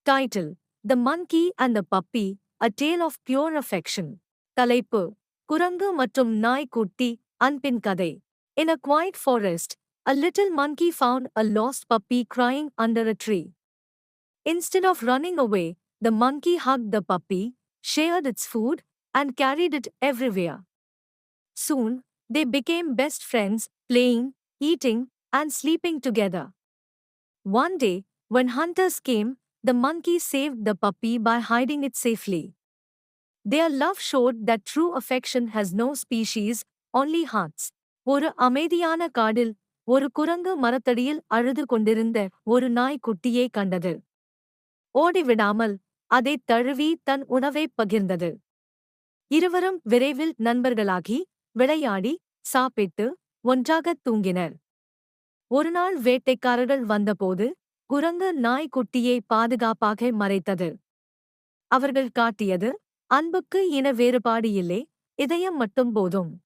Title: The Monkey and the Puppy, A Tale of Pure Affection. தலைப்பு: குரங்கு மற்றும் நாய் குட்டி, அன்பின் கதை. In a quiet forest, a little monkey found a lost puppy crying under a tree. Instead of running away, the monkey hugged the puppy, shared its food, and carried it everywhere. Soon, they became best friends, playing, eating, and sleeping together. One day, when hunters came, the monkey saved the puppy by hiding it safely. Their love showed that true affection has no species, only hearts. ஒரு அமைதியான காடில் ஒரு குரங்கு மரத்தடியில் அழுது கொண்டிருந்த ஒரு நாய் குட்டியை கண்டது. ஓடிவிடாமல் அதைத் தழுவி தன் உணவைப் பகிர்ந்தது. இருவரும் விரைவில் நண்பர்களாகி விளையாடி சாப்பிட்டு ஒன்றாகத் தூங்கினர். ஒருநாள் வேட்டைக்காரர்கள் வந்தபோது குரங்கு நாய் குட்டியை பாதுகாப்பாக மறைத்தது. அவர்கள் காட்டியது, அன்புக்கு இன வேறுபாடு இல்லை, இதயம் மட்டும் போதும்.